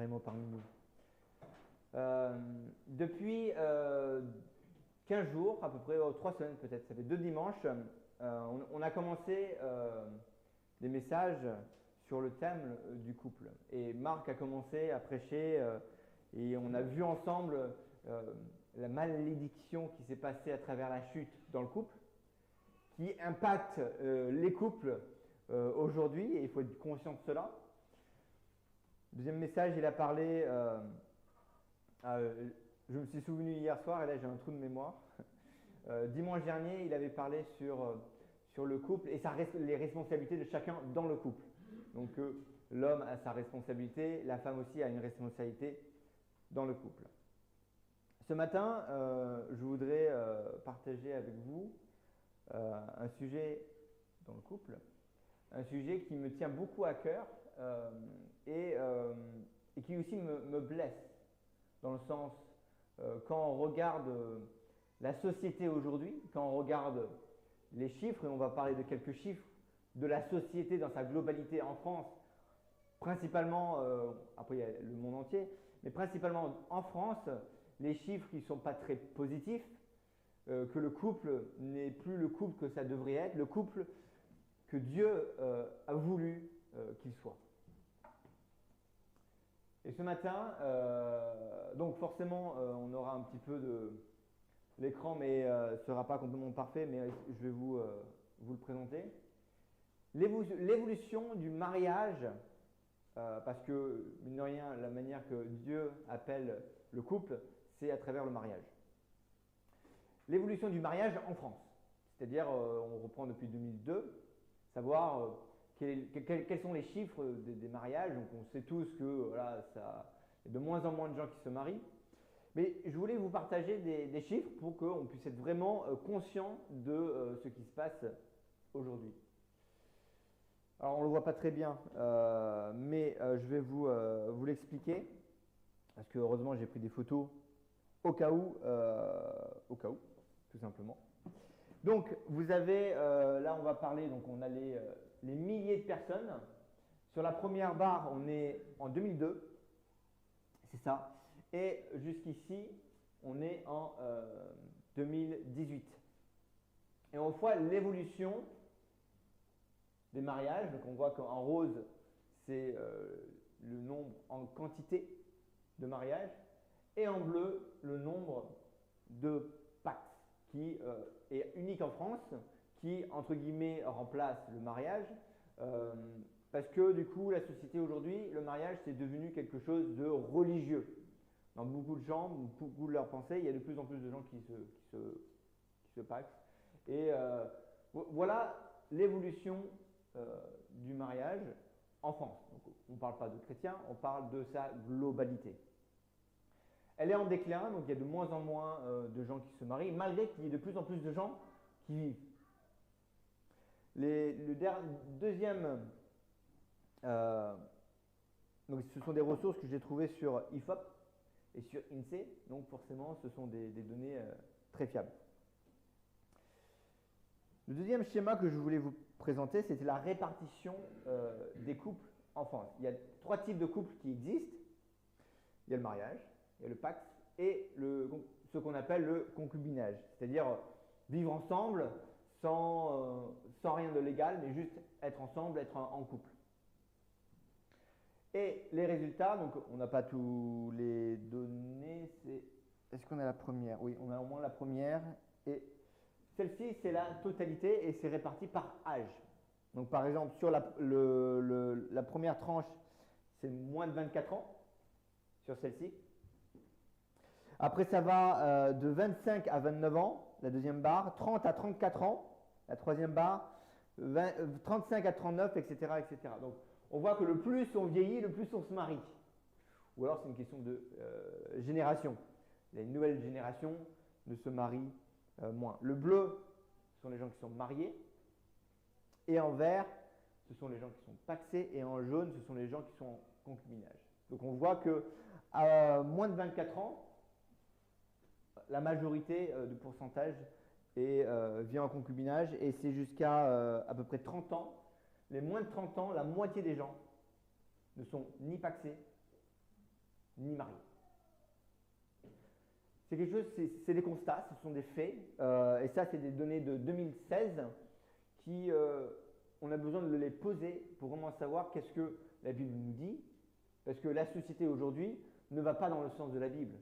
également parmi nous. Depuis 15 jours, à peu près 3 semaines peut-être, ça fait 2 dimanches, on a commencé des messages sur le thème du couple. Et Marc a commencé à prêcher et on a vu ensemble la malédiction qui s'est passée à travers la chute dans le couple, qui impacte les couples aujourd'hui, et il faut être conscient de cela. Deuxième message, il a parlé, je me suis souvenu hier soir, et là j'ai un trou de mémoire. Dimanche dernier, il avait parlé sur le couple et les responsabilités de chacun dans le couple. Donc l'homme a sa responsabilité, la femme aussi a une responsabilité dans le couple. Ce matin, je voudrais partager avec vous un sujet dans le couple, un sujet qui me tient beaucoup à cœur et qui aussi me blesse, dans le sens, quand on regarde la société aujourd'hui, quand on regarde les chiffres, et on va parler de quelques chiffres, de la société dans sa globalité en France, principalement, après il y a le monde entier, mais principalement en France, les chiffres qui ne sont pas très positifs, que le couple n'est plus le couple que ça devrait être, le couple que Dieu a voulu qu'il soit. Et ce matin, donc forcément, on aura un petit peu de l'écran, mais ce ne sera pas complètement parfait, mais je vais vous le présenter. L'évolution du mariage, parce que, mine de rien, la manière que Dieu appelle le couple, c'est à travers le mariage. L'évolution du mariage en France, c'est-à-dire, on reprend depuis 2002, savoir quels sont les chiffres des mariages. Donc on sait tous que voilà, il y a de moins en moins de gens qui se marient. Mais je voulais vous partager des chiffres pour qu'on puisse être vraiment conscient de ce qui se passe aujourd'hui. Alors on ne le voit pas très bien, mais je vais vous l'expliquer, parce que heureusement j'ai pris des photos au cas où, tout simplement. Donc vous avez, là on va parler, donc on a les milliers de personnes. Sur la première barre, on est en 2002, c'est ça, et jusqu'ici, on est en 2018. Et on voit l'évolution des mariages. Donc on voit qu'en rose, c'est le nombre en quantité de mariages, et en bleu, le nombre de pactes, qui est unique en France, qui, entre guillemets, remplace le mariage, parce que du coup, la société aujourd'hui, le mariage, c'est devenu quelque chose de religieux. Dans beaucoup de gens, beaucoup de leurs pensées, il y a de plus en plus de gens qui se paxent. Et voilà l'évolution du mariage en France. Donc, on ne parle pas de chrétiens, on parle de sa globalité. Elle est en déclin, donc il y a de moins en moins de gens qui se marient, malgré qu'il y ait de plus en plus de gens qui vivent. Le deuxième, donc ce sont des ressources que j'ai trouvées sur IFOP et sur INSEE, donc forcément ce sont des données très fiables. Le deuxième schéma que je voulais vous présenter, c'était la répartition des couples en France. Il y a 3 types de couples qui existent. Il y a le mariage, il y a le pacte et ce qu'on appelle le concubinage, c'est-à-dire vivre ensemble sans rien de légal, mais juste être ensemble, être en couple. Et les résultats, donc on n'a pas tous les données, est-ce qu'on a la première? Oui, on a au moins la première, et celle-ci c'est la totalité et c'est réparti par âge. Donc par exemple sur la première tranche, c'est moins de 24 ans sur celle-ci. Après ça va de 25 à 29 ans, la deuxième barre, 30 à 34 ans, la troisième barre, 35 à 39, etc., etc. Donc on voit que le plus on vieillit, le plus on se marie. Ou alors c'est une question de génération. Les nouvelles générations ne se marient moins. Le bleu, ce sont les gens qui sont mariés. Et en vert, ce sont les gens qui sont pacsés. Et en jaune, ce sont les gens qui sont en concubinage. Donc on voit que à moins de 24 ans, la majorité du pourcentage vient en concubinage. Et c'est jusqu'à à peu près 30 ans. Les moins de 30 ans, la moitié des gens ne sont ni pacsés, ni mariés. C'est quelque chose, c'est des constats, ce sont des faits, et ça c'est des données de 2016 qui, on a besoin de les poser pour vraiment savoir qu'est-ce que la Bible nous dit, parce que la société aujourd'hui ne va pas dans le sens de la Bible.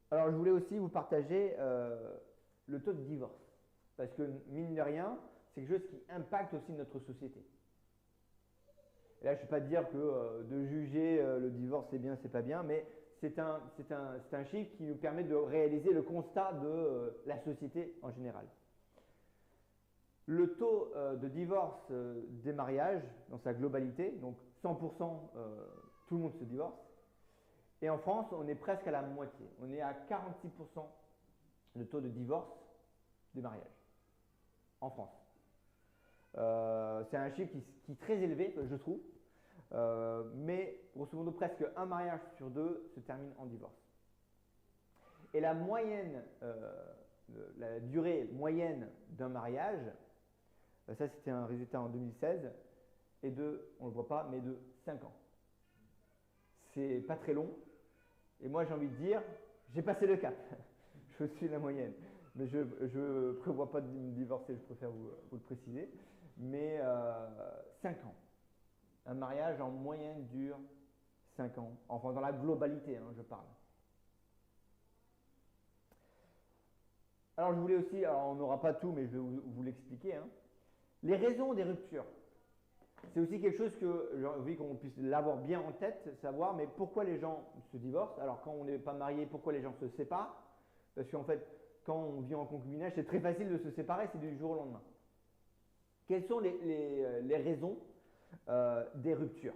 Alors je voulais aussi vous partager le taux de divorce, parce que mine de rien, c'est quelque chose qui impacte aussi notre société. Et là, je ne vais pas dire que de juger le divorce c'est bien, c'est pas bien, mais c'est un chiffre qui nous permet de réaliser le constat de la société en général. Le taux de divorce des mariages dans sa globalité, donc 100%, tout le monde se divorce. Et en France, on est presque à la moitié. On est à 46% de taux de divorce des mariages en France. C'est un chiffre qui est très élevé, je trouve. Mais grosso modo, presque un mariage sur deux se termine en divorce. Et la moyenne, la durée moyenne d'un mariage, ça c'était un résultat en 2016, est de, on ne le voit pas, mais de 5 ans. C'est pas très long. Et moi j'ai envie de dire, j'ai passé le cap. Je suis la moyenne. Mais je ne prévois pas de me divorcer, je préfère vous le préciser. Mais 5 ans. Un mariage en moyenne dure 5 ans. Enfin, dans la globalité, hein, je parle. Alors, je voulais aussi, alors on n'aura pas tout, mais je vais vous l'expliquer. Hein. Les raisons des ruptures. C'est aussi quelque chose que j'ai envie qu'on puisse l'avoir bien en tête, savoir, mais pourquoi les gens se divorcent? Alors, quand on n'est pas marié, pourquoi les gens se séparent? Parce qu'en fait, quand on vit en concubinage, c'est très facile de se séparer, c'est du jour au lendemain. Quelles sont les raisons des ruptures?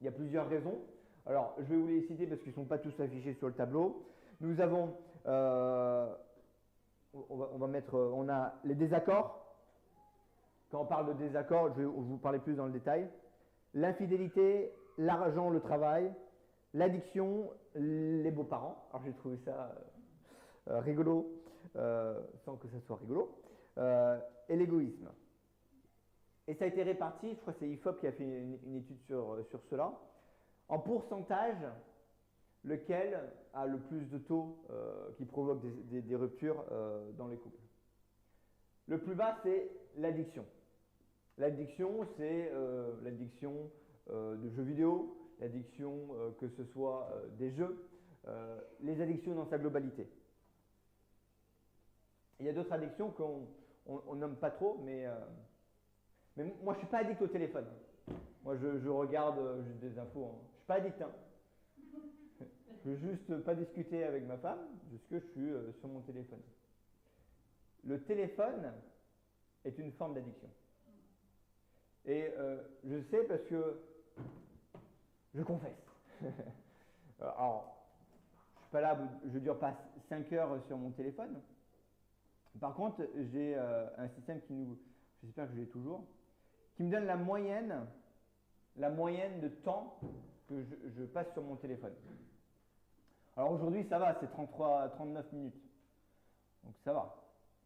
Il y a plusieurs raisons. Alors, je vais vous les citer parce qu'ils ne sont pas tous affichés sur le tableau. Nous avons, on a les désaccords. Quand on parle de désaccords, je vais vous parler plus dans le détail. L'infidélité, l'argent, le travail, l'addiction, les beaux-parents. Alors, j'ai trouvé ça rigolo, sans que ça soit rigolo. Et l'égoïsme. Et ça a été réparti, je crois que c'est IFOP qui a fait une étude sur cela, en pourcentage, lequel a le plus de taux qui provoque des ruptures dans les couples. Le plus bas, c'est l'addiction. L'addiction, c'est l'addiction de jeux vidéo, l'addiction que ce soit des jeux, les addictions dans sa globalité. Il y a d'autres addictions qu'on nomme pas trop, mais moi, je ne suis pas addict au téléphone. Moi, je regarde juste des infos. Hein. Je ne suis pas addict. Hein. Je ne veux juste pas discuter avec ma femme jusque je suis sur mon téléphone. Le téléphone est une forme d'addiction. Et je sais parce que je confesse. Alors, je ne suis pas là, je ne dure pas 5 heures sur mon téléphone. Par contre, j'ai un système qui nous, j'espère que je l'ai toujours, qui me donne la moyenne de temps que je passe sur mon téléphone. Alors aujourd'hui, ça va, c'est 39 minutes. Donc ça va.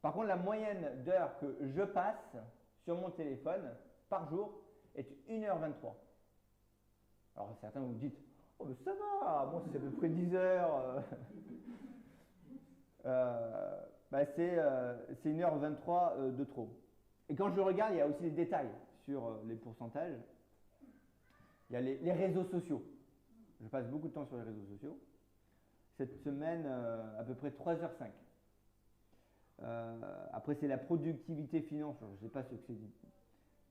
Par contre, la moyenne d'heures que je passe sur mon téléphone par jour est 1h23. Alors certains vous dites, oh mais ça va, moi c'est à peu près 10 heures. C'est 1h23 de trop. Et quand je regarde, il y a aussi des détails sur les pourcentages. Il y a les réseaux sociaux. Je passe beaucoup de temps sur les réseaux sociaux. Cette semaine, à peu près 3h05. Après, c'est la productivité finance, je ne sais pas ce que c'est dit.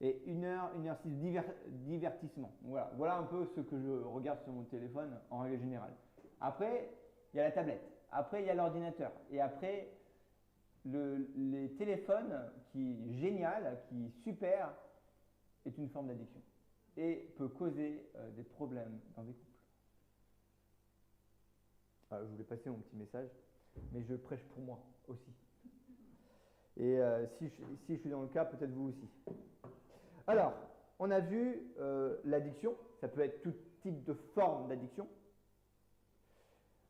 Et 1h06, divertissement. Voilà un peu ce que je regarde sur mon téléphone en règle générale. Après, il y a la tablette. Après, il y a l'ordinateur. Et après, les téléphones, qui est génial, qui est super, est une forme d'addiction. Et peut causer des problèmes dans des couples. Je voulais passer mon petit message, mais je prêche pour moi aussi. Et si je suis dans le cas, peut-être vous aussi. Alors, on a vu l'addiction, ça peut être tout type de forme d'addiction.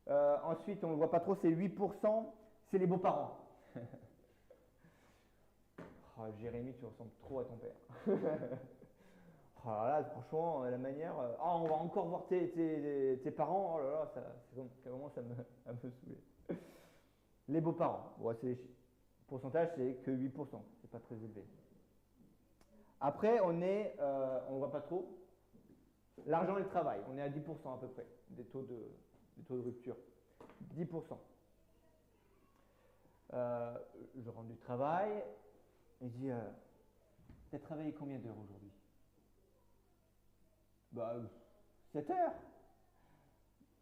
Ensuite, on ne le voit pas trop, c'est 8%, c'est les beaux-parents. Oh, Jérémy, tu ressembles trop à ton père. Oh là là, franchement, la manière. Ah, on va encore voir tes parents. Oh là là, vraiment, à me saouler. Les beaux-parents. Bon, le pourcentage, c'est que 8%. C'est pas très élevé. Après, on ne voit pas trop. L'argent et le travail. On est à 10% à peu près des taux de rupture. 10%. Je rentre du travail. Et je dis, tu as travaillé combien d'heures aujourd'hui? Bah, 7 heures.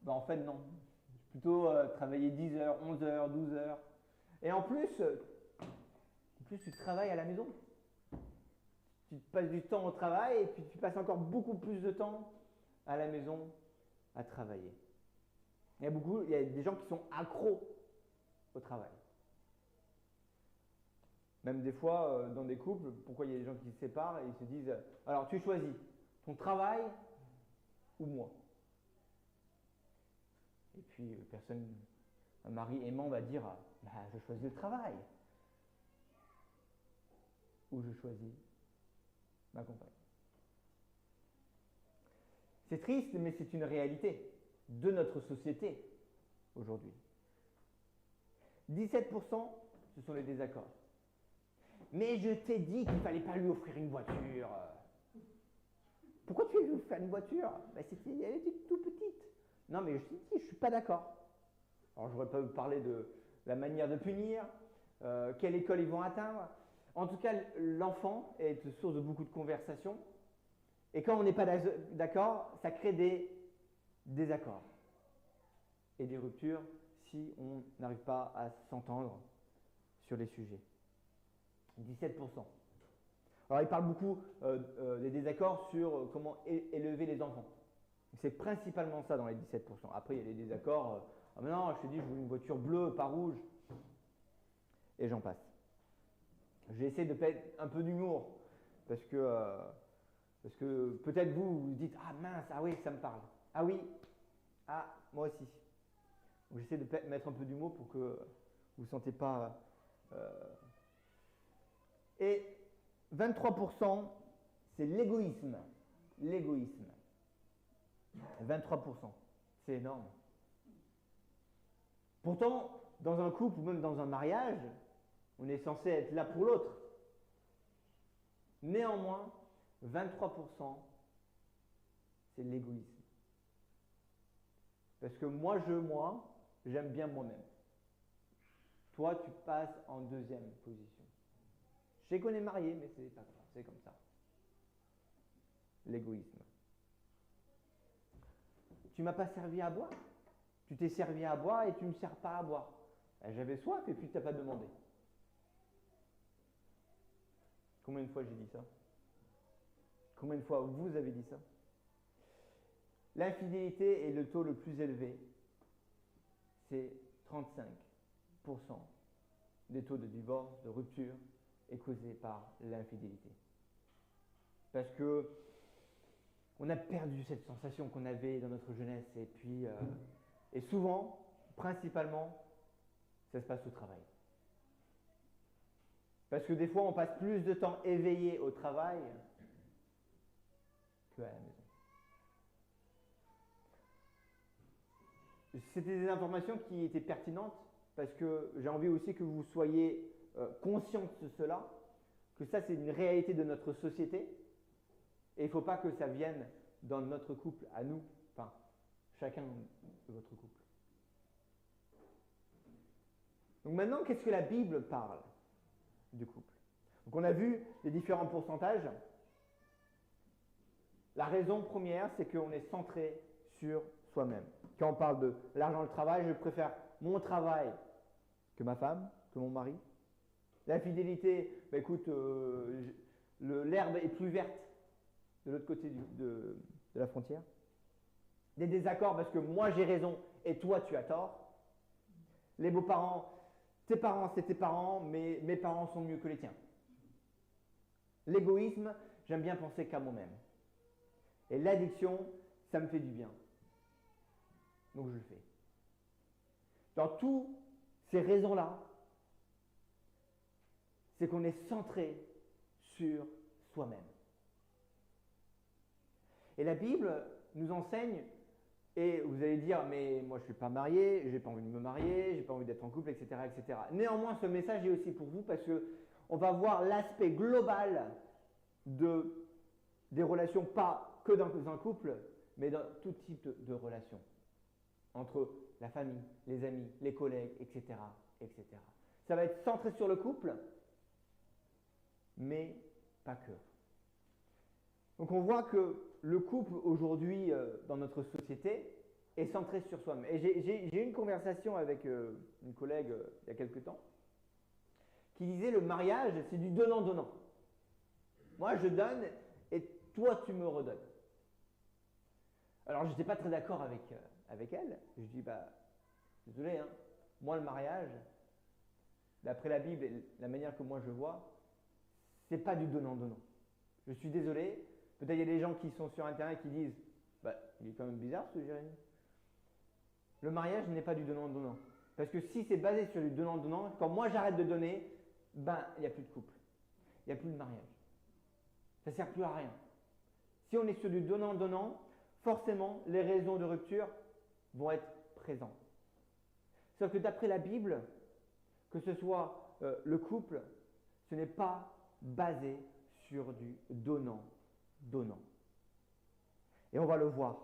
Bah, en fait, non. J'ai plutôt travaillé 10 heures, 11 heures, 12 heures. Et en plus, tu travailles à la maison. Tu passes du temps au travail et puis tu passes encore beaucoup plus de temps à la maison à travailler. Il y a des gens qui sont accros au travail. Même des fois, dans des couples, pourquoi il y a des gens qui se séparent et ils se disent, alors tu choisis ton travail ou moi. Et puis, un mari aimant va dire, bah, je choisis le travail. Ou je choisis ma compagne. C'est triste, mais c'est une réalité de notre société aujourd'hui. 17%, ce sont les désaccords. Mais je t'ai dit qu'il ne fallait pas lui offrir une voiture. Pourquoi tu lui offrir une voiture? Elle était tout petite. Non, mais je t'ai dit, je ne suis pas d'accord. Alors, je n'aurais pas parlé de la manière de punir, quelle école ils vont atteindre. En tout cas, l'enfant est source de beaucoup de conversations. Et quand on n'est pas d'accord, ça crée des désaccords et des ruptures si on n'arrive pas à s'entendre sur les sujets. 17%. Alors, il parle beaucoup des désaccords sur comment élever les enfants. C'est principalement ça dans les 17%. Après, il y a des désaccords. Ah mais non, je te dis, je veux une voiture bleue, pas rouge. Et j'en passe. J'ai essayé de mettre un peu d'humour parce que peut-être vous dites, ah mince, ah oui, ça me parle. Ah oui, ah, moi aussi. Donc, j'essaie de mettre un peu d'humour pour que vous ne sentez pas... Et 23%, c'est l'égoïsme. L'égoïsme. 23%, c'est énorme. Pourtant, dans un couple ou même dans un mariage, on est censé être là pour l'autre. Néanmoins, 23%, c'est l'égoïsme. Parce que moi, j'aime bien moi-même. Toi, tu passes en deuxième position. Je sais qu'on est marié, mais c'est pas grave, c'est comme ça. L'égoïsme. Tu m'as pas servi à boire. Tu t'es servi à boire et tu ne me sers pas à boire. J'avais soif et puis tu n'as pas demandé. Combien de fois j'ai dit ça? Combien de fois vous avez dit ça? L'infidélité est le taux le plus élevé. C'est 35% des taux de divorce, de rupture, est causé par l'infidélité. Parce que on a perdu cette sensation qu'on avait dans notre jeunesse et puis et souvent, principalement, ça se passe au travail. Parce que des fois, on passe plus de temps éveillé au travail qu'à la maison. C'était des informations qui étaient pertinentes parce que j'ai envie aussi que vous soyez conscients de cela, que ça c'est une réalité de notre société et il ne faut pas que ça vienne dans notre couple à nous, enfin chacun de votre couple. Donc maintenant, qu'est-ce que la Bible parle du couple? Donc on a vu les différents pourcentages. La raison première, c'est qu'on est centré sur soi-même. Quand on parle de l'argent, le travail, je préfère mon travail que ma femme, que mon mari. L'infidélité, bah écoute, l'herbe est plus verte de l'autre côté de la frontière. Des désaccords parce que moi j'ai raison et toi tu as tort. Les beaux-parents, tes parents c'est tes parents, mais mes parents sont mieux que les tiens. L'égoïsme, j'aime bien penser qu'à moi-même. Et l'addiction, ça me fait du bien. Donc je le fais. Dans toutes ces raisons-là, c'est qu'on est centré sur soi-même. Et la Bible nous enseigne, et vous allez dire, mais moi je ne suis pas marié, j'ai pas envie de me marier, j'ai pas envie d'être en couple, etc., etc. Néanmoins, ce message est aussi pour vous parce qu'on va voir l'aspect global des relations, pas que dans un couple, mais dans tout type de relations, entre la famille, les amis, les collègues, etc., etc. Ça va être centré sur le couple, mais pas que. Donc on voit que le couple aujourd'hui dans notre société est centré sur soi-même. Et j'ai eu une conversation avec une collègue il y a quelque temps qui disait le mariage c'est du donnant-donnant. Moi je donne et toi tu me redonnes. Alors je n'étais pas très d'accord avec elle. Je dis bah désolé, hein, moi le mariage, d'après la Bible et la manière que moi je vois, c'est pas du donnant-donnant. Je suis désolé. Peut-être il y a des gens qui sont sur Internet qui disent bah, il est quand même bizarre ce Jérémy. Le mariage n'est pas du donnant-donnant. Parce que si c'est basé sur du donnant-donnant, quand moi j'arrête de donner, ben il n'y a plus de couple. Il n'y a plus de mariage. Ça ne sert plus à rien. Si on est sur du donnant-donnant, forcément les raisons de rupture vont être présentes. Sauf que d'après la Bible, que ce soit le couple, ce n'est pas basé sur du donnant. Et on va le voir.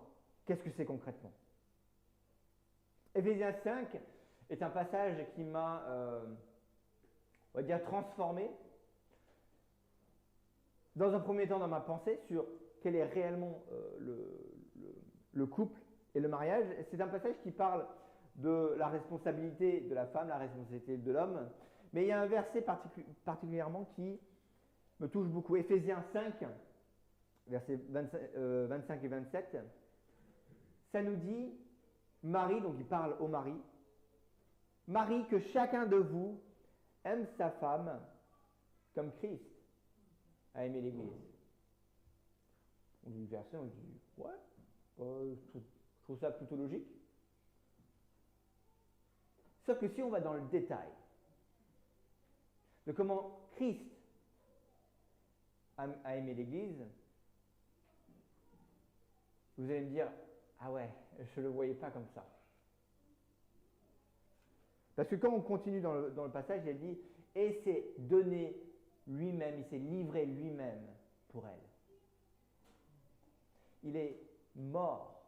Qu'est-ce que c'est concrètement? Éphésiens 5 est un passage qui m'a, on va dire, transformé. Dans un premier temps dans ma pensée sur quel est réellement le couple et le mariage. C'est un passage qui parle de la responsabilité de la femme, la responsabilité de l'homme. Mais il y a un verset particulièrement qui me touche beaucoup. Éphésiens 5, versets 25 et 27, ça nous dit, Marie, donc il parle au mari, Marie, que chacun de vous aime sa femme comme Christ a aimé l'Église. On lit le verset, on dit, ouais, je trouve ça plutôt logique. Sauf que si on va dans le détail de comment Christ a aimé l'Église, vous allez me dire, ah ouais, je ne le voyais pas comme ça. Parce que quand on continue dans le passage, il dit, et s'est donné lui-même, il s'est livré lui-même pour elle. Il est mort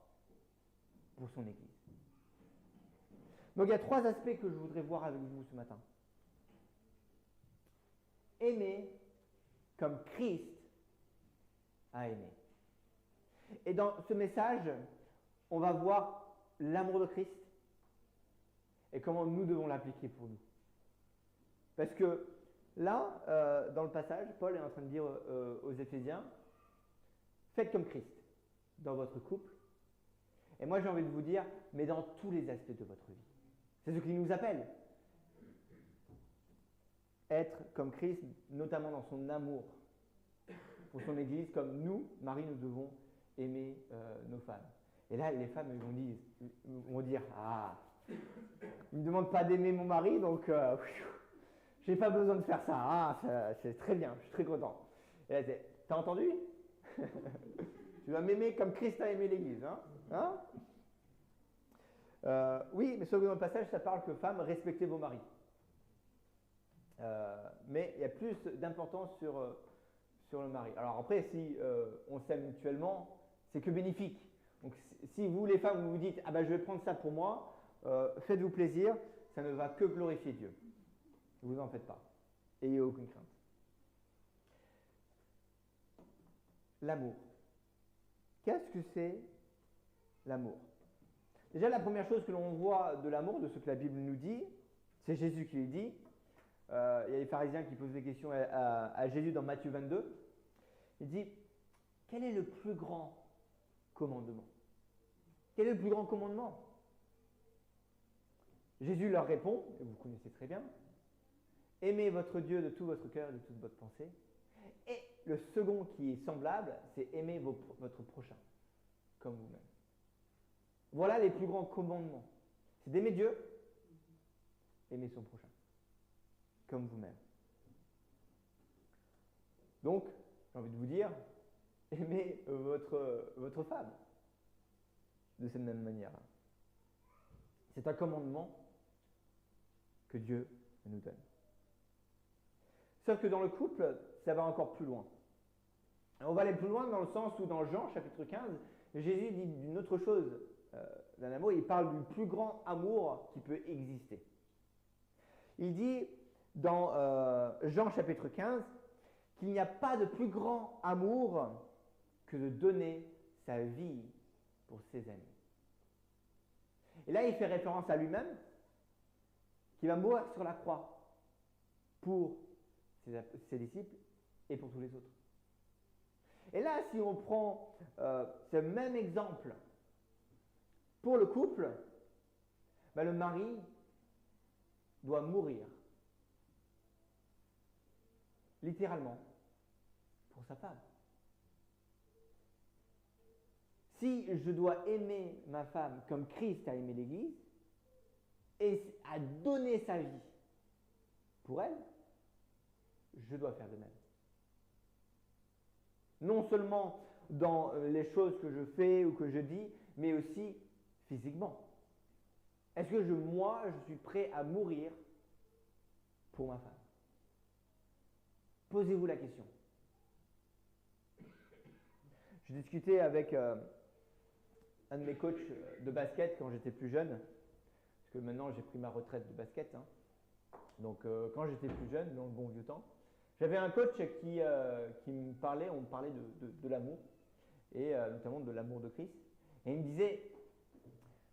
pour son Église. Donc il y a 3 aspects que je voudrais voir avec vous ce matin. Aimer comme Christ a aimé. Et dans ce message, on va voir l'amour de Christ et comment nous devons l'appliquer pour nous. Parce que là, dans le passage, Paul est en train de dire aux Éphésiens, faites comme Christ dans votre couple. Et moi j'ai envie de vous dire, mais dans tous les aspects de votre vie. C'est ce qui nous appelle. Être comme Christ, notamment dans son amour pour son Église, comme nous, Marie, nous devons aimer nos femmes. Et là, les femmes vont dire, ah, il ne me demande pas d'aimer mon mari, donc j'ai pas besoin de faire ça. Ah, c'est très bien, je suis très content. Et là, t'as entendu? Tu vas m'aimer comme Christ a aimé l'Église, hein? Oui, mais sauf que dans le passage, ça parle que femmes, respectez vos maris. Mais il y a plus d'importance sur le mari. Alors après, si on s'aime mutuellement, c'est que bénéfique. Donc si vous, les femmes, vous vous dites, ah ben je vais prendre ça pour moi, faites-vous plaisir, ça ne va que glorifier Dieu. Ne vous en faites pas. Ayez aucune crainte. L'amour. Qu'est-ce que c'est l'amour? Déjà, la première chose que l'on voit de l'amour, de ce que la Bible nous dit, c'est Jésus qui le dit. Il y a les pharisiens qui posent des questions à Jésus dans Matthieu 22. Il dit, quel est le plus grand commandement? Quel est le plus grand commandement? Jésus leur répond, et vous connaissez très bien, aimez votre Dieu de tout votre cœur et de toute votre pensée. Et le second qui est semblable, c'est aimer votre prochain, comme vous-même. Voilà les plus grands commandements. C'est d'aimer Dieu, aimer son prochain, comme vous-même. Donc, j'ai envie de vous dire, aimez votre femme de cette même manière. C'est un commandement que Dieu nous donne. Sauf que dans le couple, ça va encore plus loin. On va aller plus loin dans le sens où dans Jean chapitre 15, Jésus dit d'une autre chose d'un amour, il parle du plus grand amour qui peut exister. Il dit dans Jean chapitre 15 qu'il n'y a pas de plus grand amour que de donner sa vie pour ses amis. Et là, il fait référence à lui-même, qui va mourir sur la croix pour ses disciples et pour tous les autres. Et là, si on prend ce même exemple pour le couple, le mari doit mourir, littéralement, pour sa femme. Si je dois aimer ma femme comme Christ a aimé l'Église et a donné sa vie pour elle, je dois faire de même. Non seulement dans les choses que je fais ou que je dis, mais aussi physiquement. Est-ce que moi, je suis prêt à mourir pour ma femme? Posez-vous la question. Je discutais avec un de mes coachs de basket quand j'étais plus jeune, parce que maintenant j'ai pris ma retraite de basket. Donc quand j'étais plus jeune, dans le bon vieux temps, j'avais un coach qui me parlait, on me parlait de l'amour, et notamment de l'amour de Christ. Et il me disait,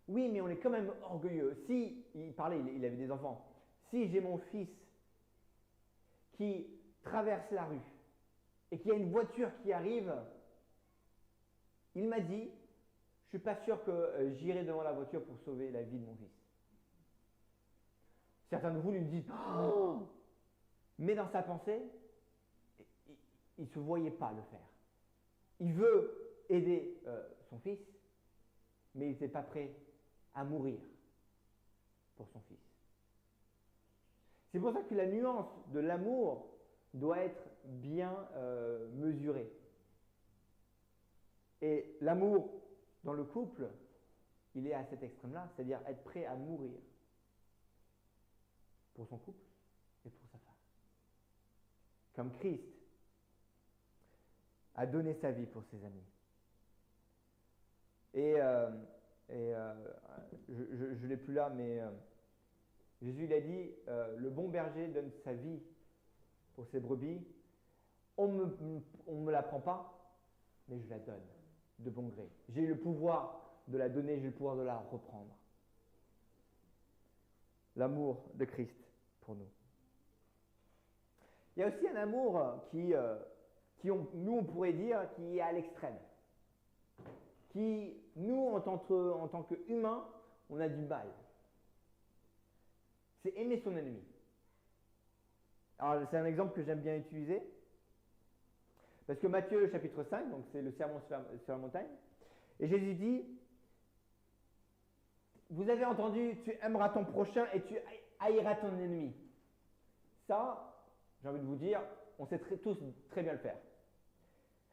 oui, mais on est quand même orgueilleux. Si, il parlait, il avait des enfants, si j'ai mon fils qui traverse la rue et qu'il y a une voiture qui arrive, il m'a dit, je ne suis pas sûr que j'irai devant la voiture pour sauver la vie de mon fils. Certains de vous lui disent, oh! Mais dans sa pensée, il ne se voyait pas le faire. Il veut aider son fils, mais il n'était pas prêt à mourir pour son fils. C'est pour ça que la nuance de l'amour doit être bien mesurée. Et l'amour dans le couple, il est à cet extrême-là, c'est-à-dire être prêt à mourir pour son couple et pour sa femme. Comme Christ a donné sa vie pour ses amis. Et je ne l'ai plus là, mais Jésus il a dit, le bon berger donne sa vie pour ses brebis. On ne me la prend pas, mais je la donne de bon gré. J'ai le pouvoir de la donner, j'ai le pouvoir de la reprendre. L'amour de Christ pour nous. Il y a aussi un amour nous on pourrait dire, qui est à l'extrême. Qui, nous, en tant qu'humains, on a du mal. C'est aimer son ennemi. Alors, c'est un exemple que j'aime bien utiliser. Parce que Matthieu, chapitre 5, donc c'est le sermon sur la montagne, et Jésus dit, vous avez entendu, tu aimeras ton prochain et tu haïras ton ennemi. Ça, j'ai envie de vous dire, on sait tous très bien le faire.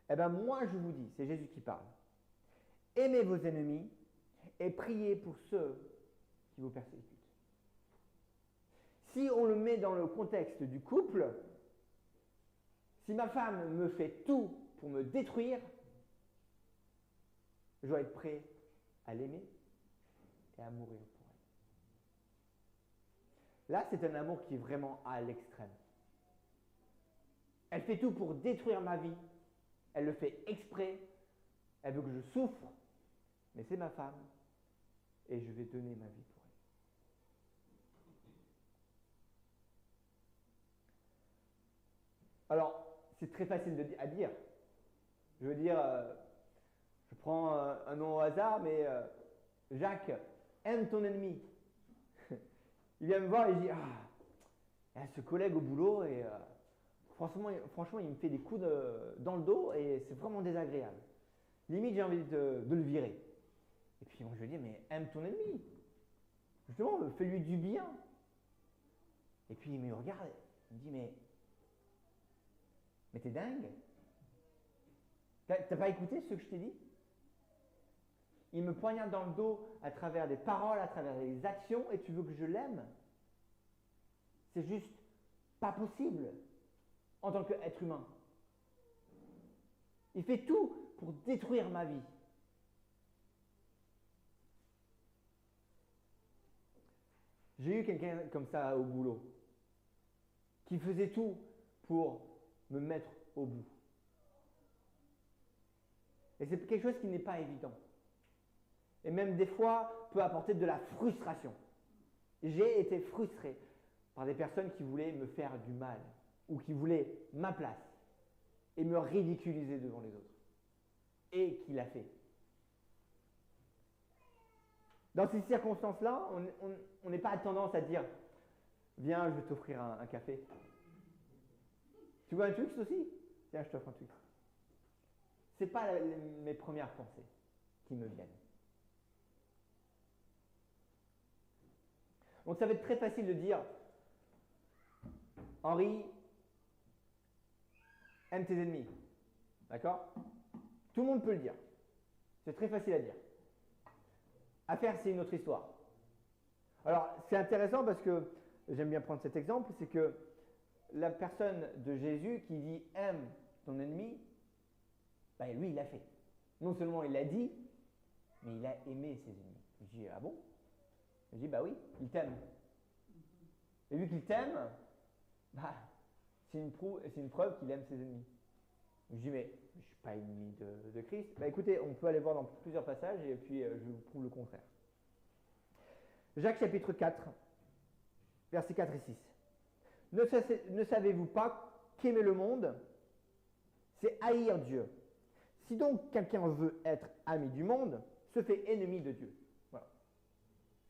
Eh bien, moi, je vous dis, c'est Jésus qui parle. Aimez vos ennemis et priez pour ceux qui vous persécutent. Si on le met dans le contexte du couple, si ma femme me fait tout pour me détruire, je dois être prêt à l'aimer et à mourir pour elle. Là, c'est un amour qui est vraiment à l'extrême. Elle fait tout pour détruire ma vie. Elle le fait exprès. Elle veut que je souffre. Mais c'est ma femme. Et je vais donner ma vie pour elle. Alors, c'est très facile à dire. Je veux dire, je prends un nom au hasard, mais Jacques, aime ton ennemi. Il vient me voir et il dit, ce collègue au boulot, et franchement, il me fait des coups dans le dos et c'est vraiment désagréable. Limite, j'ai envie de le virer. Et puis moi, je lui dis, mais aime ton ennemi. Justement, fais-lui du bien. Et puis il me regarde, il me dit, mais t'es dingue. T'as pas écouté ce que je t'ai dit? Il me poignarde dans le dos à travers des paroles, à travers des actions, et tu veux que je l'aime? C'est juste pas possible en tant qu'être humain. Il fait tout pour détruire ma vie. J'ai eu quelqu'un comme ça au boulot, qui faisait tout pour me mettre au bout. Et c'est quelque chose qui n'est pas évident. Et même des fois peut apporter de la frustration. J'ai été frustré par des personnes qui voulaient me faire du mal ou qui voulaient ma place et me ridiculiser devant les autres. Et qui l'a fait. Dans ces circonstances-là, on n'est pas tendance à dire « Viens, je vais t'offrir un café. Tu veux un Twix aussi? Tiens, je t'offre un Twix. » Ce n'est pas mes premières pensées qui me viennent. Donc ça va être très facile de dire « Henri, aime tes ennemis. » D'accord? Tout le monde peut le dire. C'est très facile à dire. À faire, c'est une autre histoire. Alors, c'est intéressant parce que, j'aime bien prendre cet exemple, c'est que la personne de Jésus qui dit « aime ton ennemi », ben lui, il l'a fait. Non seulement il l'a dit, mais il a aimé ses ennemis. Je dis « ah bon ?» Je dis « bah oui, il t'aime. » Et vu qu'il t'aime, bah, c'est une preuve qu'il aime ses ennemis. Je dis « mais je ne suis pas ennemi de Christ. » Bah écoutez, on peut aller voir dans plusieurs passages et puis je vous prouve le contraire. Jacques chapitre 4, versets 4 et 6. Ne savez-vous pas qu'aimer le monde, c'est haïr Dieu? Si donc quelqu'un veut être ami du monde, se fait ennemi de Dieu. Voilà.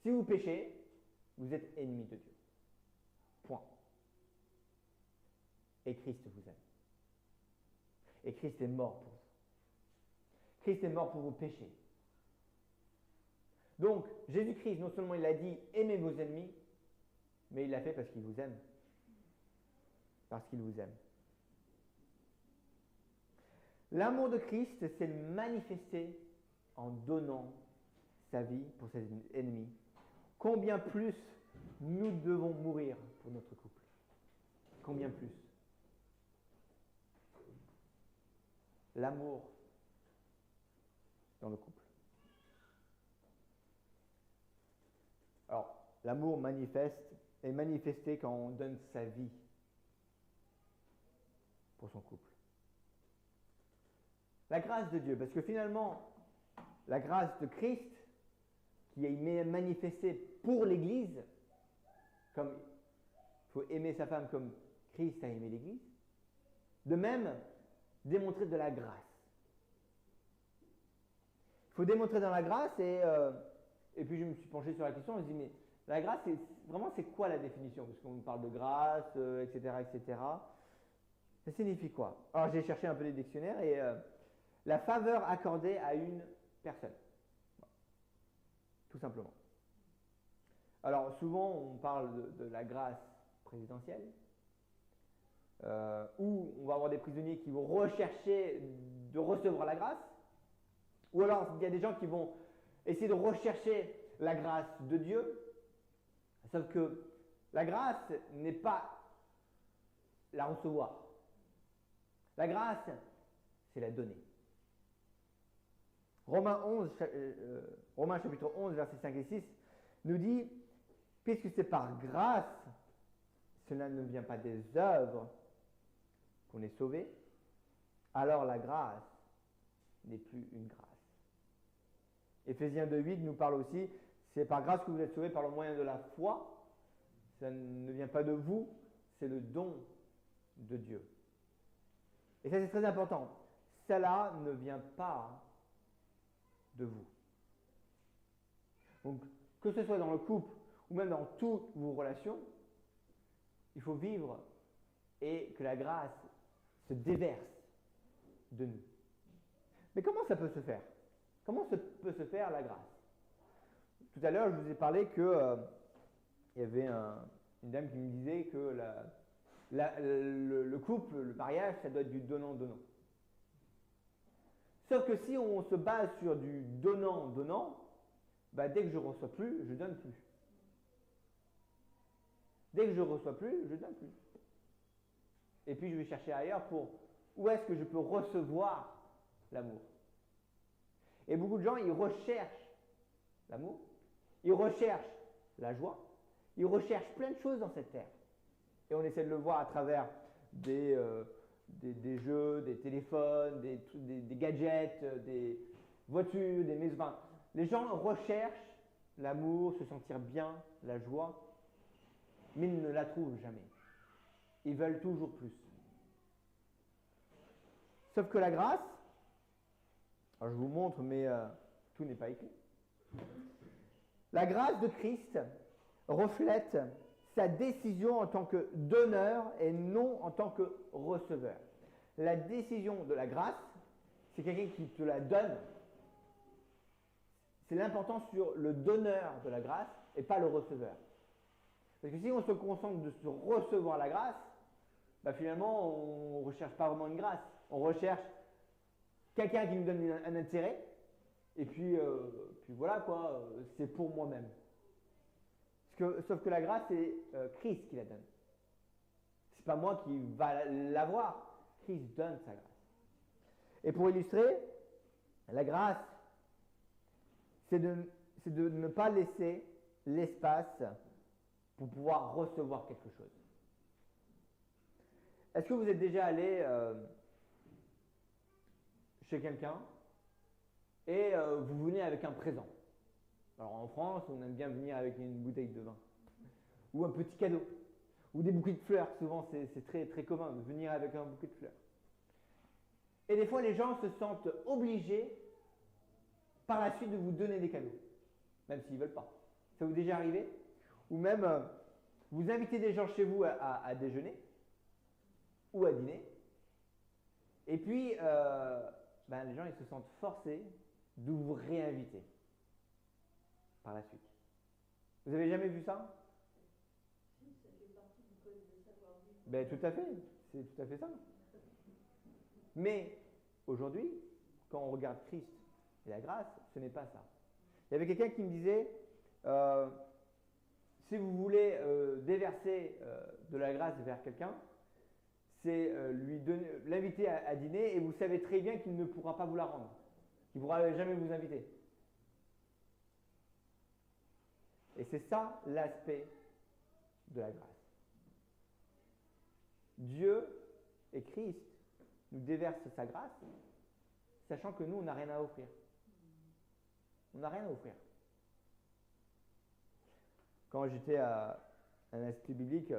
Si vous péchez, vous êtes ennemi de Dieu. Point. Et Christ vous aime. Et Christ est mort pour vous. Christ est mort pour vos péchés. Donc, Jésus-Christ, non seulement il a dit « aimez vos ennemis », mais il l'a fait parce qu'il vous aime. Parce qu'il vous aime. L'amour de Christ, c'est le manifester en donnant sa vie pour ses ennemis. Combien plus nous devons mourir pour notre couple? Combien plus? L'amour dans le couple. Alors, l'amour est manifesté quand on donne sa vie pour son couple. La grâce de Dieu, parce que finalement, la grâce de Christ, qui est manifestée pour l'Église, comme il faut aimer sa femme comme Christ a aimé l'Église, de même, démontrer de la grâce. Il faut démontrer dans la grâce et puis je me suis penché sur la question, je me suis dit, mais la grâce, c'est quoi la définition? Parce qu'on parle de grâce, etc., etc. Ça signifie quoi? Alors j'ai cherché un peu les dictionnaires et la faveur accordée à une personne. Tout simplement. Alors souvent on parle de la grâce présidentielle, où on va avoir des prisonniers qui vont rechercher de recevoir la grâce, ou alors il y a des gens qui vont essayer de rechercher la grâce de Dieu, sauf que la grâce n'est pas la recevoir. La grâce, c'est la donner. Romains chapitre 11, versets 5 et 6 nous dit « Puisque c'est par grâce, cela ne vient pas des œuvres qu'on est sauvé, alors la grâce n'est plus une grâce. » Éphésiens 2,8 nous parle aussi « C'est par grâce que vous êtes sauvés par le moyen de la foi. Ça ne vient pas de vous, c'est le don de Dieu. » Et ça c'est très important. Cela ne vient pas de vous. Donc, que ce soit dans le couple ou même dans toutes vos relations, il faut vivre et que la grâce se déverse de nous. Mais comment ça peut se faire? Comment peut se faire la grâce? Tout à l'heure, je vous ai parlé que il y avait une dame qui me disait que le couple, le mariage, ça doit être du donnant-donnant. Sauf que si on se base sur du donnant-donnant, bah, dès que je ne reçois plus, je ne donne plus. Dès que je ne reçois plus, je ne donne plus. Et puis je vais chercher ailleurs pour où est-ce que je peux recevoir l'amour. Et beaucoup de gens, ils recherchent l'amour, ils recherchent la joie, ils recherchent plein de choses dans cette terre. Et on essaie de le voir à travers des jeux, des téléphones, des gadgets, des voitures, des maisons. Enfin, les gens recherchent l'amour, se sentir bien, la joie, mais ils ne la trouvent jamais. Ils veulent toujours plus. Sauf que la grâce, alors je vous montre, mais tout n'est pas écrit. La grâce de Christ reflète sa décision en tant que donneur et non en tant que receveur. La décision de la grâce, c'est quelqu'un qui te la donne. C'est l'importance sur le donneur de la grâce et pas le receveur. Parce que si on se concentre de se recevoir la grâce, bah finalement on ne recherche pas vraiment une grâce. On recherche quelqu'un qui nous donne un intérêt et puis voilà quoi, c'est pour moi-même. Sauf que la grâce, c'est Christ qui la donne. C'est pas moi qui va l'avoir. Christ donne sa grâce. Et pour illustrer, la grâce, c'est de ne pas laisser l'espace pour pouvoir recevoir quelque chose. Est-ce que vous êtes déjà allé chez quelqu'un et vous venez avec un présent? Alors en France, on aime bien venir avec une bouteille de vin ou un petit cadeau ou des bouquets de fleurs. Souvent, c'est très, très commun de venir avec un bouquet de fleurs. Et des fois, les gens se sentent obligés par la suite de vous donner des cadeaux, même s'ils ne veulent pas. Ça vous est déjà arrivé? Ou même, vous invitez des gens chez vous à déjeuner ou à dîner, et puis les gens ils se sentent forcés de vous réinviter par la suite. Vous avez jamais vu ça? Si, ça fait partie du code de savoir-vivre. Ben, tout à fait, c'est tout à fait ça. Mais aujourd'hui, quand on regarde Christ et la grâce, ce n'est pas ça. Il y avait quelqu'un qui me disait, si vous voulez déverser de la grâce vers quelqu'un, c'est l'inviter à dîner et vous savez très bien qu'il ne pourra pas vous la rendre, qu'il ne pourra jamais vous inviter. Et c'est ça l'aspect de la grâce. Dieu et Christ nous déversent sa grâce, sachant que nous, on n'a rien à offrir. On n'a rien à offrir. Quand j'étais à l'Institut biblique,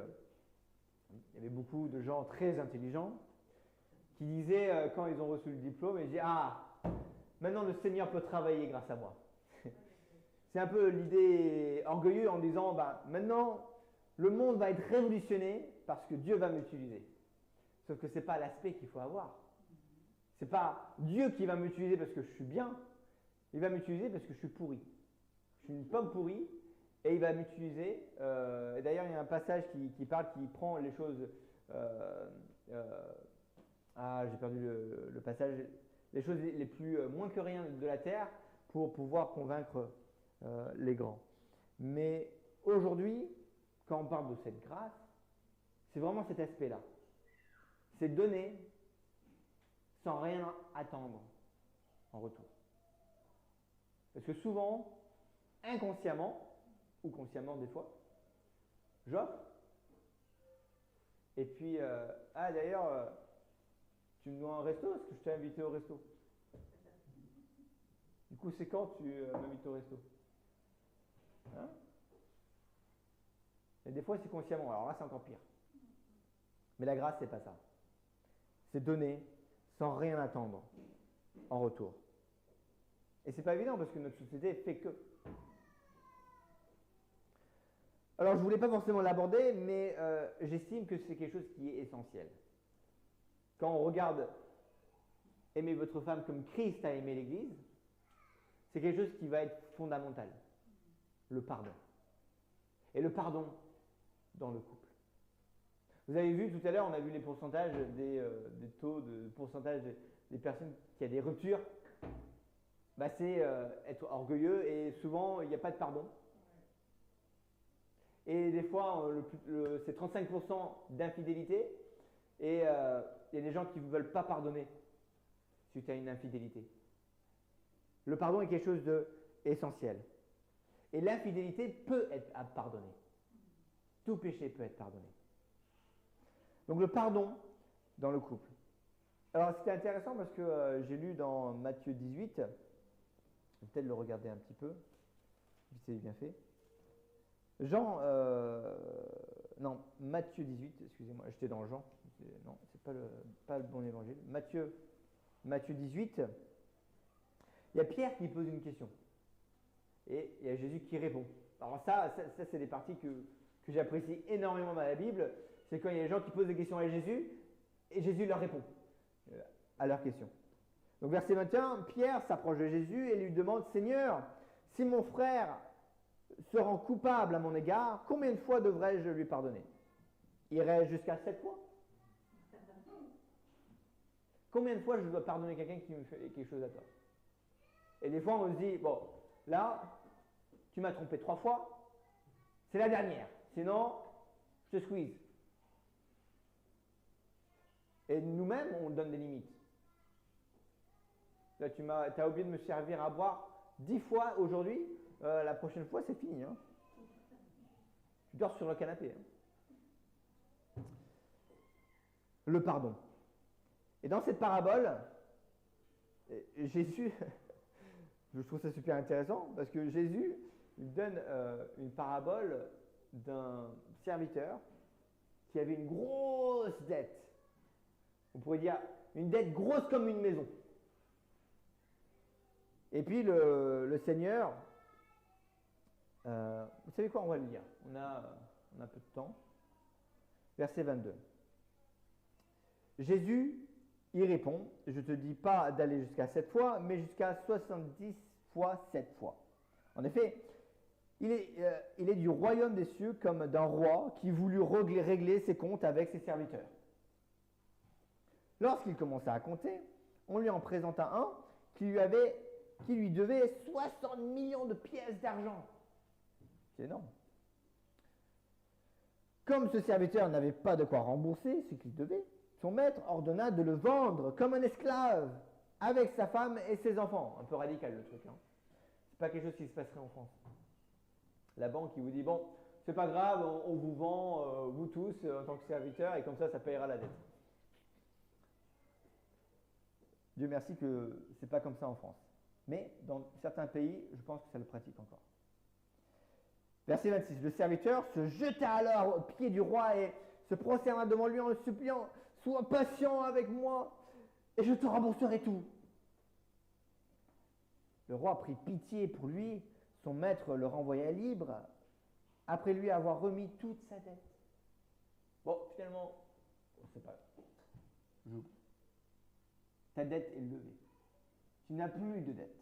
il y avait beaucoup de gens très intelligents qui disaient, quand ils ont reçu le diplôme, ils disaient « Ah, maintenant le Seigneur peut travailler grâce à moi. » C'est un peu l'idée orgueilleuse en disant maintenant le monde va être révolutionné parce que Dieu va m'utiliser. Sauf que ce n'est pas l'aspect qu'il faut avoir. Ce n'est pas Dieu qui va m'utiliser parce que je suis bien, il va m'utiliser parce que je suis pourri. Je suis une pomme pourrie et il va m'utiliser. Et d'ailleurs, il y a un passage qui parle, qui prend les choses. J'ai perdu le passage. Les choses les plus moins que rien de la terre pour pouvoir convaincre les grands. Mais aujourd'hui, quand on parle de cette grâce, c'est vraiment cet aspect-là. C'est donner sans rien attendre en retour. Parce que souvent, inconsciemment, ou consciemment des fois, j'offre, et puis, d'ailleurs, tu me dois un resto, est-ce que je t'ai invité au resto? Du coup, c'est quand tu m'invites au resto? Hein? Et des fois, c'est consciemment, alors là, c'est encore pire. Mais la grâce, c'est pas ça. C'est donner sans rien attendre en retour. Et c'est pas évident parce que notre société fait que. Alors, je voulais pas forcément l'aborder, mais j'estime que c'est quelque chose qui est essentiel. Quand on regarde aimer votre femme comme Christ a aimé l'Église, c'est quelque chose qui va être fondamental. Le pardon. Et le pardon dans le couple. Vous avez vu tout à l'heure, on a vu les pourcentages des taux de pourcentage des personnes qui ont des ruptures c'est être orgueilleux et souvent il n'y a pas de pardon. Et des fois, c'est 35% d'infidélité et il y a des gens qui ne veulent pas pardonner suite à une infidélité. Le pardon est quelque chose d'essentiel. Et l'infidélité peut être pardonnée. Tout péché peut être pardonné. Donc le pardon dans le couple. Alors c'était intéressant parce que j'ai lu dans Matthieu 18, je vais peut-être le regarder un petit peu, si c'est bien fait. Matthieu 18, excusez-moi, j'étais dans Jean, non, c'est pas le bon évangile. Matthieu 18, il y a Pierre qui pose une question et il y a Jésus qui répond. Alors ça c'est des parties que j'apprécie énormément dans la Bible, c'est quand il y a des gens qui posent des questions à Jésus et Jésus leur répond à leurs questions. Donc verset 21, Pierre s'approche de Jésus et lui demande, Seigneur, si mon frère se rend coupable à mon égard, combien de fois devrais-je lui pardonner? Irais-je jusqu'à 7 fois? Combien de fois je dois pardonner quelqu'un qui me fait quelque chose à tort? Et des fois on se dit, bon, là, tu m'as trompé 3 fois, c'est la dernière, sinon je te squeeze. Et nous-mêmes, on donne des limites. Là, tu as oublié de me servir à boire 10 fois aujourd'hui, la prochaine fois c'est fini. Hein. Tu dors sur le canapé. Hein. Le pardon. Et dans cette parabole, Jésus, je trouve ça super intéressant, parce que Jésus donne une parabole d'un serviteur qui avait une grosse dette. On pourrait dire une dette grosse comme une maison. Et puis le Seigneur, vous savez quoi, on va le lire. On a peu de temps. Verset 22. Jésus y répond, je ne te dis pas d'aller jusqu'à 7 fois, mais jusqu'à 70 fois 7 fois. En effet, il est du royaume des cieux comme d'un roi qui voulut régler ses comptes avec ses serviteurs. Lorsqu'il commença à compter, on lui en présenta un qui lui devait 60 millions de pièces d'argent. C'est énorme. Comme ce serviteur n'avait pas de quoi rembourser ce qu'il devait, son maître ordonna de le vendre comme un esclave avec sa femme et ses enfants. Un peu radical le truc. Hein. C'est pas quelque chose qui se passerait en France. La banque qui vous dit, bon, c'est pas grave, on vous vend, vous tous, en tant que serviteur, et comme ça payera la dette. Dieu merci que c'est pas comme ça en France. Mais dans certains pays, je pense que ça le pratique encore. Verset 26. Le serviteur se jeta alors aux pieds du roi et se prosterna devant lui en le suppliant, sois patient avec moi et je te rembourserai tout. Le roi prit pitié pour lui, son maître le renvoya libre, après lui avoir remis toute sa dette. Bon, finalement, c'est pas grave. Ta dette est levée. Tu n'as plus de dette.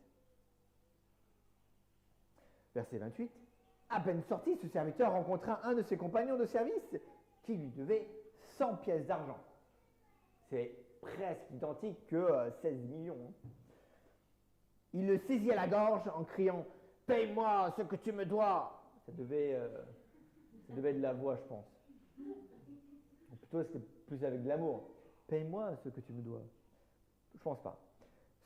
Verset 28. À peine sorti, ce serviteur rencontra un de ses compagnons de service qui lui devait 100 pièces d'argent. C'est presque identique que 16 millions. Il le saisit à la gorge en criant « Paye-moi ce que tu me dois !» Ça devait être de la voix, je pense. Ou plutôt, c'était plus avec de l'amour. « Paye-moi ce que tu me dois. » Je pense pas.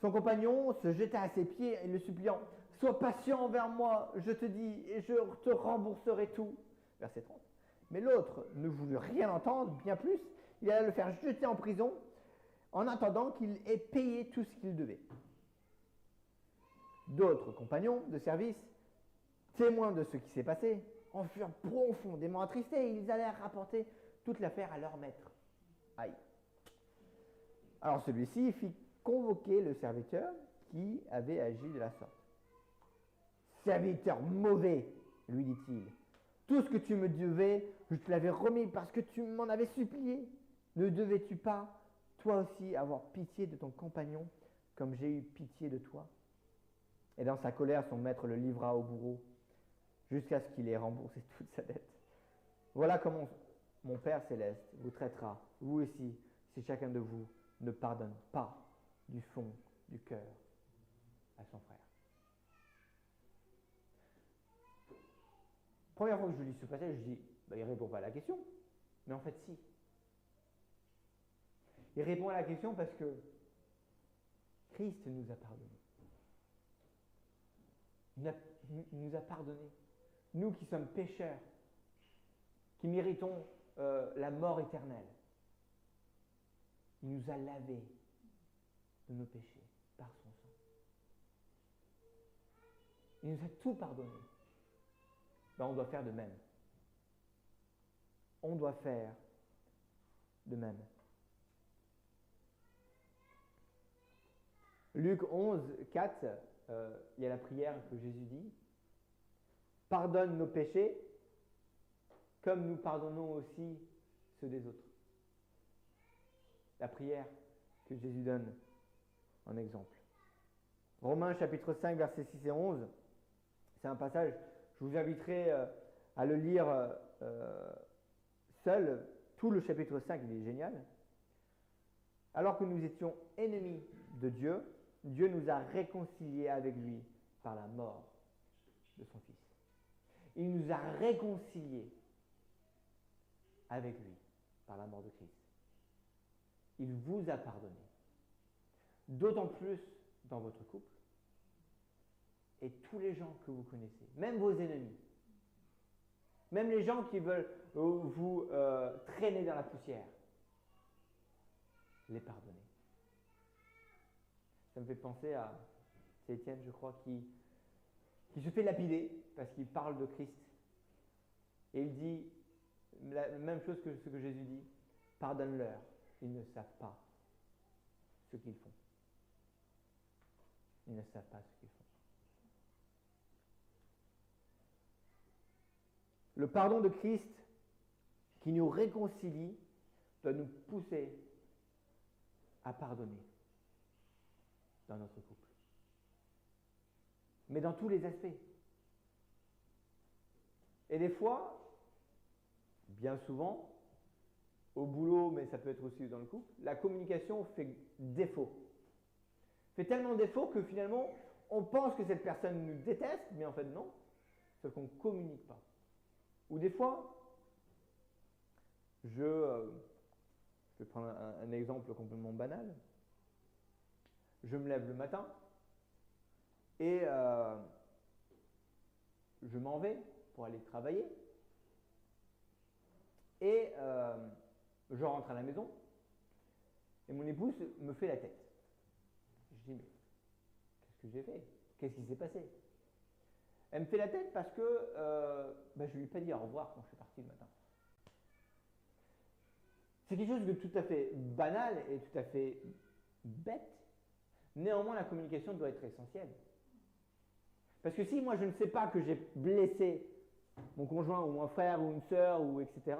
Son compagnon se jeta à ses pieds et le suppliant « Sois patient envers moi, je te dis, et je te rembourserai tout. » Verset 30. Mais l'autre ne voulut rien entendre, bien plus, il alla le faire jeter en prison en attendant qu'il ait payé tout ce qu'il devait. D'autres compagnons de service, témoins de ce qui s'est passé, en furent profondément attristés et ils allèrent rapporter toute l'affaire à leur maître. Aïe. Alors celui-ci fit convoquer le serviteur qui avait agi de la sorte. « Serviteur mauvais, lui dit-il, tout ce que tu me devais, je te l'avais remis parce que tu m'en avais supplié. Ne devais-tu pas, toi aussi, avoir pitié de ton compagnon comme j'ai eu pitié de toi ?» Et dans sa colère, son maître le livra au bourreau jusqu'à ce qu'il ait remboursé toute sa dette. Voilà comment mon Père céleste vous traitera, vous aussi, si chacun de vous ne pardonne pas du fond du cœur à son frère. Première fois que je lis ce passage, je dis, il ne répond pas à la question. Mais en fait, si. Il répond à la question parce que Christ nous a pardonné. Il nous a pardonné. Nous qui sommes pécheurs, qui méritons la mort éternelle. Il nous a lavés de nos péchés par son sang. Il nous a tout pardonné. On doit faire de même. On doit faire de même. Luc 11, 4, il y a la prière que Jésus dit. Pardonne nos péchés, comme nous pardonnons aussi ceux des autres. La prière que Jésus donne en exemple. Romains chapitre 5, versets 6 et 11, c'est un passage, je vous inviterai à le lire seul. Tout le chapitre 5, il est génial. Alors que nous étions ennemis de Dieu, Dieu nous a réconciliés avec lui par la mort de son Fils. Il nous a réconciliés avec lui par la mort de Christ. Il vous a pardonné. D'autant plus dans votre couple et tous les gens que vous connaissez, même vos ennemis, même les gens qui veulent vous traîner dans la poussière, les pardonner. Ça me fait penser à, c'est Étienne je crois, qui se fait lapider parce qu'il parle de Christ. Et il dit la même chose que ce que Jésus dit, pardonne-leur, ils ne savent pas ce qu'ils font. Ils ne savent pas ce qu'ils font. Le pardon de Christ qui nous réconcilie doit nous pousser à pardonner dans notre couple. Mais dans tous les aspects. Et des fois, bien souvent, au boulot, mais ça peut être aussi dans le couple, la communication fait défaut. Fait tellement défaut que finalement, on pense que cette personne nous déteste, mais en fait non, sauf qu'on ne communique pas. Ou des fois, je vais prendre un exemple complètement banal. Je me lève le matin et je m'en vais pour aller travailler. Et je rentre à la maison et mon épouse me fait la tête. Je dis, mais qu'est-ce que j'ai fait? Qu'est-ce qui s'est passé? Elle me fait la tête parce que je ne lui ai pas dit au revoir quand je suis parti le matin. C'est quelque chose de tout à fait banal et tout à fait bête. Néanmoins, la communication doit être essentielle. Parce que si moi je ne sais pas que j'ai blessé mon conjoint ou mon frère ou une sœur ou etc.,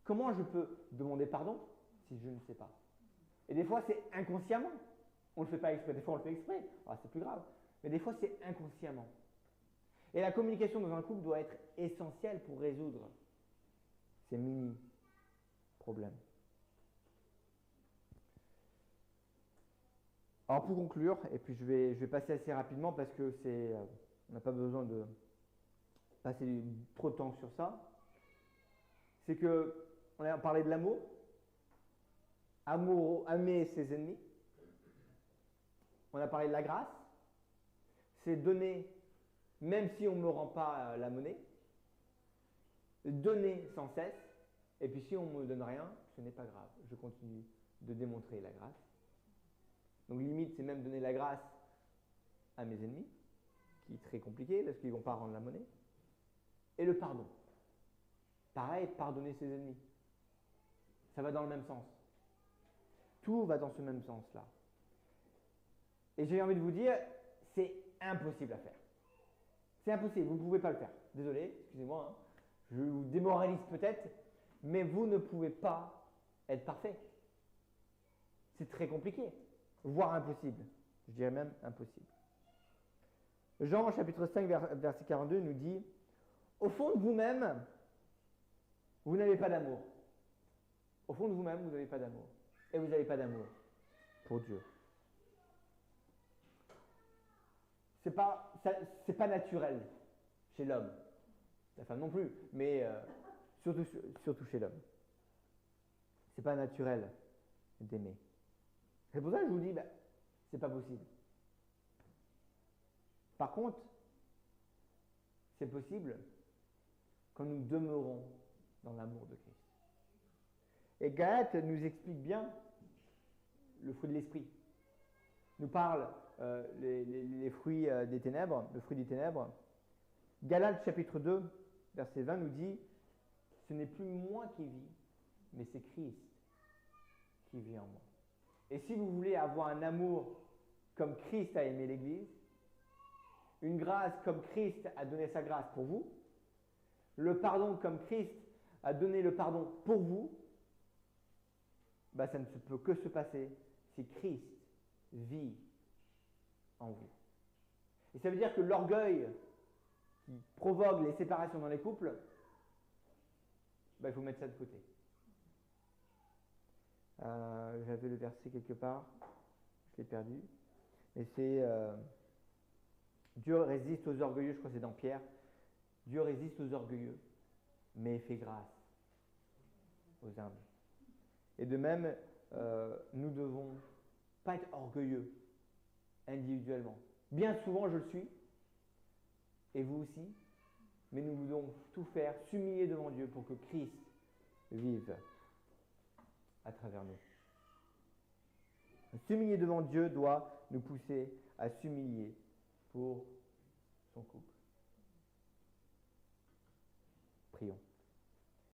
comment je peux demander pardon si je ne sais pas? Et des fois c'est inconsciemment. On ne le fait pas exprès. Des fois on le fait exprès. Ah, c'est plus grave. Mais des fois c'est inconsciemment. Et la communication dans un couple doit être essentielle pour résoudre ces mini-problèmes. Alors pour conclure, et puis je vais passer assez rapidement parce que on n'a pas besoin de passer trop de temps sur ça, c'est que on a parlé de l'amour, aimer ses ennemis, on a parlé de la grâce, c'est donner même si on ne me rend pas la monnaie, donner sans cesse, et puis si on ne me donne rien, ce n'est pas grave, je continue de démontrer la grâce. Donc limite, c'est même donner la grâce à mes ennemis, qui est très compliqué parce qu'ils ne vont pas rendre la monnaie. Et le pardon. Pareil, pardonner ses ennemis. Ça va dans le même sens. Tout va dans ce même sens-là. Et j'ai envie de vous dire, c'est impossible à faire. C'est impossible, vous ne pouvez pas le faire. Désolé, excusez-moi, hein. Je vous démoralise peut-être, mais vous ne pouvez pas être parfait. C'est très compliqué. Voire impossible. Je dirais même impossible. Jean, chapitre 5, verset 42, nous dit « Au fond de vous-même, vous n'avez pas d'amour. Au fond de vous-même, vous n'avez pas d'amour. Et vous n'avez pas d'amour pour Dieu. » c'est pas naturel chez l'homme. La femme non plus, mais surtout chez l'homme. C'est pas naturel d'aimer. C'est pour ça que je vous dis, c'est pas possible. Par contre, c'est possible quand nous demeurons dans l'amour de Christ. Et Galate nous explique bien le fruit de l'esprit. Nous parle les fruits des ténèbres, le fruit des ténèbres. Galates chapitre 2, verset 20 nous dit, ce n'est plus moi qui vis, mais c'est Christ qui vit en moi. Et si vous voulez avoir un amour comme Christ a aimé l'Église, une grâce comme Christ a donné sa grâce pour vous, le pardon comme Christ a donné le pardon pour vous, ça ne peut que se passer si Christ vit en vous. Et ça veut dire que l'orgueil qui provoque les séparations dans les couples, il faut mettre ça de côté. J'avais le verset quelque part, je l'ai perdu, mais c'est Dieu résiste aux orgueilleux, je crois que c'est dans Pierre. Dieu résiste aux orgueilleux, mais fait grâce aux humbles. Et de même, nous ne devons pas être orgueilleux individuellement. Bien souvent, je le suis, et vous aussi, mais nous devons tout faire, s'humilier devant Dieu pour que Christ vive à travers nous. S'humilier devant Dieu doit nous pousser à s'humilier pour son couple. Prions.